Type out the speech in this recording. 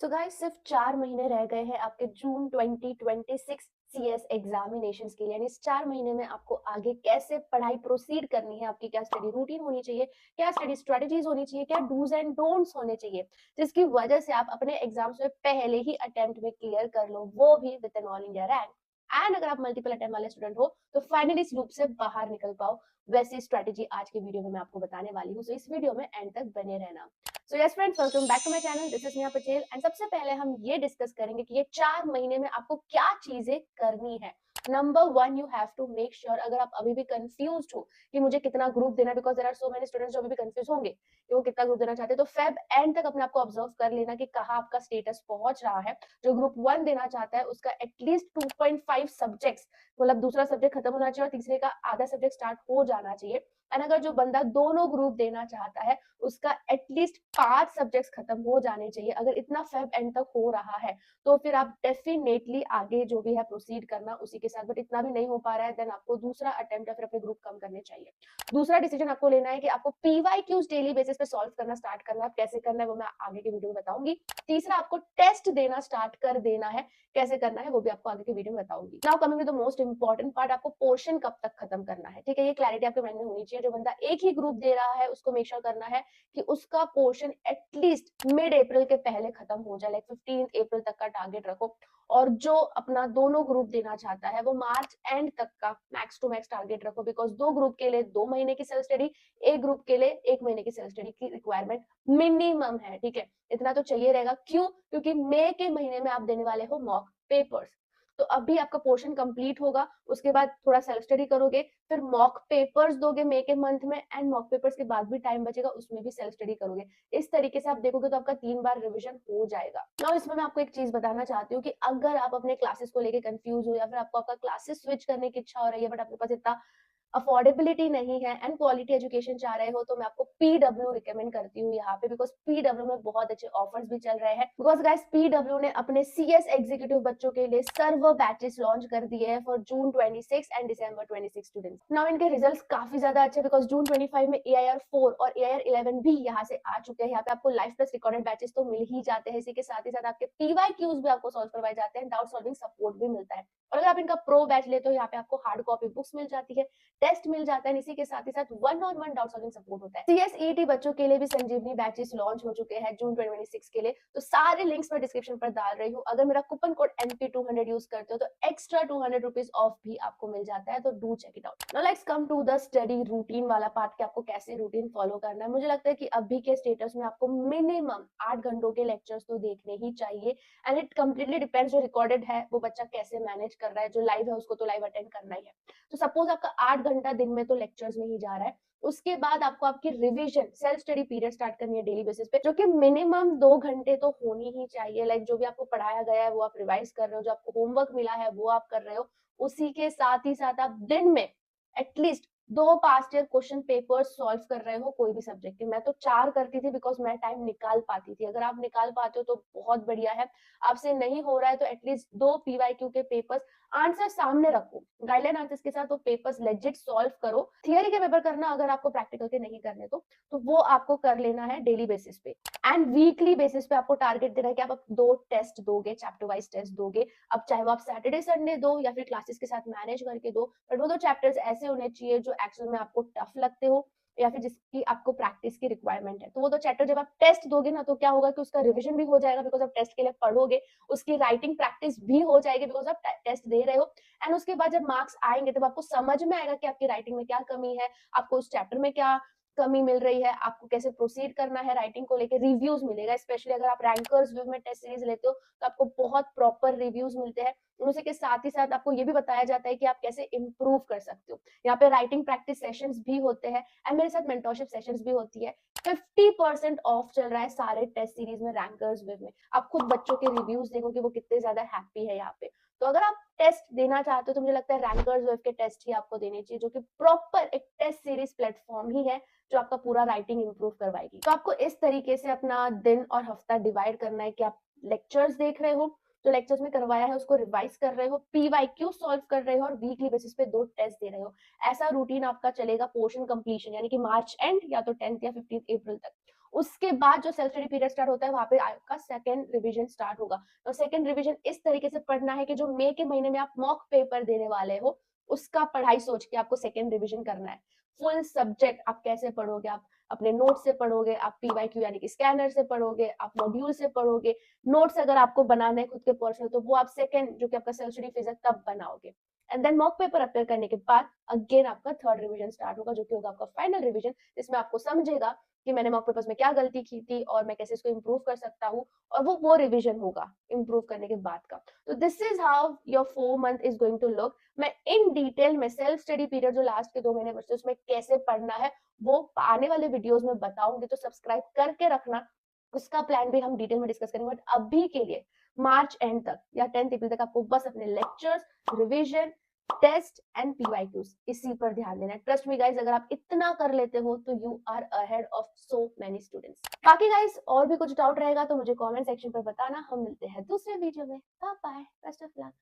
तो गाइस सिर्फ 4 महीने रह गए हैं आपके जून 2026 सीएस एग्जामिनेशंस के लिए। यानी इस 4 महीने में आपको आगे कैसे पढ़ाई प्रोसीड करनी है, आपकी क्या स्टडी रूटीन होनी चाहिए, क्या स्टडी स्ट्रेटजीज होनी चाहिए, क्या डूज एंड डोंट्स होने चाहिए, जिसकी वजह से आप अपने एग्जाम्स में पहले ही अटेम्प्ट में क्लियर कर लो, वो भी with an all India rank. And अगर आप मल्टीपल अटेम्प्ट वाले स्टूडेंट हो तो फाइनली इस लूप से बाहर निकल पाओ। वैसी स्ट्रेटेजी आज के वीडियो में मैं आपको बताने वाली हूँ, सो इस वीडियो में एंड तक बने रहना। So yes friends, welcome back to my channel. This is Neha Patel and सबसे पहले हम ये डिस्कस करेंगे कि ये 4 महीने में आपको क्या चीजें करनी है। Number one, you have to make sure, अगर आप अभी भी कंफ्यूज हो कि मुझे कितना ग्रुप देना, because there are so many students जो अभी भी कंफ्यूज होंगे कि वो कितना ग्रुप देना चाहते हैं, तो फेब एंड तक अपने आप को ऑब्जर्व कर लेना कि कहाँ आपका स्टेटस पहुंच रहा है। जो ग्रुप 1 देना चाहता है उसका एटलीस्ट 2.5 सब्जेक्ट्स, मतलब दूसरा सब्जेक्ट खत्म होना चाहिए और तीसरे का आधा सब्जेक्ट स्टार्ट हो जाना चाहिए। एंड अगर जो बंदा दोनों ग्रुप देना चाहता है उसका एटलीस्ट 5 सब्जेक्ट्स खत्म हो जाने चाहिए। अगर इतना फेब एंड तक हो रहा है तो फिर आप डेफिनेटली आगे जो भी है प्रोसीड करना उसी के साथ। बट इतना भी नहीं हो पा रहा है देन आपको दूसरा अटेम्प्ट या फिर अपने ग्रुप कम करने चाहिए। दूसरा डिसीजन आपको लेना है कि आपको पीवाईक्यूज डेली बेसिस पे सॉल्व करना स्टार्ट करना है। कैसे करना है वो मैं आगे के वीडियो में बताऊंगी। तीसरा, आपको टेस्ट देना स्टार्ट कर देना है। कैसे करना है वो भी आपको आगे के वीडियो में बताऊंगी। Now coming to the most important part, आपको पोर्शन कब तक खत्म करना है। ठीक है, ये क्लैरिटी आपके माइंड में होनी चाहिए। जो बंदा एक ही ग्रुप दे रहा है उसको मेक श्योर करना है कि उसका पोर्शन एटलीस्ट मिड अप्रैल के पहले खत्म हो जाए, लाइक 15 अप्रैल तक का टारगेट रखो। और जो अपना दोनों ग्रुप देना चाहता है वो मार्च एंड तक का मैक्स टू मैक्स टारगेट रखो, बिकॉज 2 ग्रुप के लिए 2 महीने की सेल्फ स्टडी, एक ग्रुप के लिए 1 महीने की सेल्फ स्टडी की रिक्वायरमेंट मिनिमम है। ठीक है, इतना तो चाहिए रहेगा। क्यों? क्योंकि मई के महीने में आप देने वाले हो मॉक पेपर्स। तो अभी आपका पोर्शन कंप्लीट होगा, उसके बाद थोड़ा सेल्फ स्टडी करोगे, फिर मॉक पेपर्स दोगे मई के मंथ में, एंड मॉक पेपर्स के बाद भी टाइम बचेगा, उसमें भी सेल्फ स्टडी करोगे। इस तरीके से आप देखोगे तो आपका 3 बार रिवीजन हो जाएगा। नाउ इसमें मैं आपको एक चीज बताना चाहती हूँ कि अगर आप अपने क्लासेस को लेके कंफ्यूज हो या फिर आपको आपका क्लासेस स्विच करने की इच्छा हो रही है बट आपके पास इतना अफोर्डेबिलिटी नहीं है एंड क्वालिटी एजुकेशन चाह रहे हो, तो मैं आपको पीडब्ल्यू रिकमेंड करती हूँ यहाँ पे, बिकॉज पीडब्ल्यू में बहुत अच्छे ऑफर्स भी चल रहे हैं। बिकॉज गाइस पीडब्ल्यू ने अपने सीएस एग्जीक्यूटिव बच्चों के लिए सर्वर बैचेस लॉन्च कर दिए हैं for June 26 and December 26 students. Now इनके रिजल्ट्स काफी ज्यादा अच्छे, बिकॉज जून 25 में AIR 4 और AIR 11 भी यहाँ से आ चुके हैं। यहाँ पे आपको लाइव प्लस रिकॉर्डेड बैचेस तो मिल ही जाते हैं, इसी के साथ ही साथ आपके पीवाईक्यूज भी आपको सॉल्व करवाए जाते हैं, डाउट सॉल्विंग सपोर्ट भी मिलता है। और अगर आप इनका प्रो बैच लेते हो यहाँ पे आपको हार्ड कॉपी बुक्स मिल जाती है, टेस्ट मिल जाता है, इसी के साथ ही साथ 1-on-1 डाउट सॉल्विंग सपोर्ट होता है। सीएसईटी बच्चों के लिए भी संजीवनी बैचेस लॉन्च हो चुके हैं जून 2026 के लिए, तो सारे लिंक्स मैं डिस्क्रिप्शन पर डाल रही हूँ। अगर मेरा कूपन कोड NP200 यूज करते हो तो एक्स्ट्रा 200 रुपीज ऑफ भी आपको मिल जाता है, तो do check it out. Now let's come to the study routine वाला पार्ट कि आपको कैसे रूटीन फॉलो करना है। मुझे लगता है कि अभी के स्टेटस में आपको मिनिमम 8 घंटों के लेक्चर्स तो देखने ही चाहिए, एंड इट कंप्लीटली डिपेंड्स, जो रिकॉर्डेड है वो बच्चा कैसे मैनेज कर रहा है, जो लाइव है उसको तो लाइव अटेंड करना ही है। तो सपोज आपका 8 घंटा दिन में तो लेक्चर्स में ही जा रहा है, उसके बाद आपको आपकी revision self study period start करनी है डेली बेसिस पे, जो कि मिनिमम 2 घंटे तो होनी ही चाहिए। लाइक जो भी आपको पढ़ाया गया है वो आप रिवाइज कर रहे हो, जो आपको होमवर्क मिला है वो आप कर रहे हो, उसी के साथ ही साथ आप दिन में at least 2 past year question paper solve कर रहे हो कोई भी सब्जेक्ट के। मैं तो 4 करती थी बिकॉज मैं टाइम निकाल पाती थी। अगर आप निकाल पाते हो तो बहुत बढ़िया है, आपसे नहीं हो रहा है तो एटलीस्ट 2 PYQ के पेपर्स आंसर सामने रखो, गाइडलाइन आंसर्स के साथ वो पेपर्स लेजिट सॉल्व करो। थियरी के पेपर करना अगर आपको प्रैक्टिकल के नहीं करने तो वो आपको कर लेना है डेली बेसिस पे। एंड वीकली बेसिस पे आपको टारगेट देना है कि आप 2 टेस्ट दोगे, चैप्टर वाइज टेस्ट दोगे। अब चाहे वो आप सैटरडे संडे दो या फिर क्लासेस के साथ मैनेज करके दो, बट वो 2 चैप्टर्स ऐसे होने चाहिए जो एक्चुअल में आपको टफ लगते हो या फिर जिसकी आपको प्रैक्टिस की रिक्वायरमेंट है। तो वो 2 चैप्टर जब आप टेस्ट दोगे ना तो क्या होगा कि उसका रिविजन भी हो जाएगा, बिकॉज आप टेस्ट के लिए पढ़ोगे, उसकी राइटिंग प्रैक्टिस भी हो जाएगी बिकॉज आप टेस्ट दे रहे हो। एंड उसके बाद जब मार्क्स आएंगे तब आपको समझ में आएगा कि आपकी राइटिंग में क्या कमी है, आपको उस चैप्टर में क्या कमी मिल रही है, आपको कैसे प्रोसीड करना है राइटिंग को लेकर। रिव्यूज मिलेगा, स्पेशली अगर आप रैंकर्स व्यू में टेस्ट सीरीज लेते हो तो आपको बहुत प्रॉपर रिव्यूज मिलते हैं। उसी के साथ ही साथ आपको ये भी बताया जाता है कि आप कैसे इंप्रूव कर सकते हो। यहाँ पे राइटिंग प्रैक्टिस सेशंस भी होते हैं एंड मेरे साथ मेंटरशिप सेशंस भी होती है। 50% ऑफ चल रहा है सारे टेस्ट सीरीज में रैंकर्स वेब में। आप खुद बच्चों के रिव्यूज देखो कि वो कितने ज्यादा हैप्पी है यहाँ पे। तो अगर आप टेस्ट देना चाहते हो तो मुझे लगता है रैंकर्स वेब के टेस्ट ही आपको देने चाहिए, जो कि प्रॉपर एक टेस्ट सीरीज प्लेटफॉर्म ही है जो आपका पूरा राइटिंग इंप्रूव करवाएगी। तो आपको इस तरीके से अपना दिन और हफ्ता डिवाइड करना है कि आप लेक्चर्स देख रहे हो, जो लेक्चर्स में करवाया है उसको रिवाइज कर रहे हो, पीवाईक्यू सॉल्व कर रहे हो और वीकली बेसिस पे 2 टेस्ट दे रहे हो। ऐसा रूटीन आपका चलेगा पोर्शन कंप्लीशन, यानी कि मार्च एंड या तो 10th या 15th अप्रैल तक। उसके बाद जो सेल्फ स्टडी पीरियड स्टार्ट होता है वहां पे आपका सेकंड रिवीजन स्टार्ट होगा। तो सेकंड रिवीजन इस तरीके से पढ़ना है कि जो मई के महीने में आप मॉक पेपर देने वाले हो उसका पढ़ाई सोच के आपको सेकंड रिवीजन करना है। फुल सब्जेक्ट आप कैसे पढ़ोगे, आप अपने नोट से पढ़ोगे, आप पीवाईक्यू यानी कि स्कैनर से पढ़ोगे, आप मॉड्यूल से पढ़ोगे। नोट्स अगर आपको बनाने हैं खुद के पर्सनल तो वो आप सेकंड जो कि आपका सेल्फ स्टडी फेज है तब बनाओगे। And then mock paper appear करने के बाद अगेन आपका थर्ड रिवीजन स्टार्ट होगा जो कि होगा आपका फाइनल रिवीजन, जिसमें आपको समझेगा कि मैंने मॉक पेपर्स में क्या गलती की थी और मैं कैसे इसको इंप्रूव कर सकता हूँ, और वो रिवीजन होगा इंप्रूव करने के बाद का। तो this is how your 4 month is going to look. मैं इन डिटेल में सेल्फ स्टडी पीरियड जो लास्ट के 2 महीने बचते उसमें कैसे पढ़ना है वो आने वाले वीडियोस में बताऊंगी, तो सब्सक्राइब करके रखना। उसका प्लान भी हम डिटेल में डिस्कस करेंगे, बट अभी के लिए मार्च एंड तक या 10th अप्रैल तक आपको बस अपने lectures, revision, test and PYQs इसी पर ध्यान देना है। ट्रस्ट मी गाइस, अगर आप इतना कर लेते हो तो you are ahead of so many students. बाकी गाइस और भी कुछ डाउट रहेगा तो मुझे कमेंट सेक्शन पर बताना। हम मिलते हैं दूसरे वीडियो में। Bye bye, best of luck.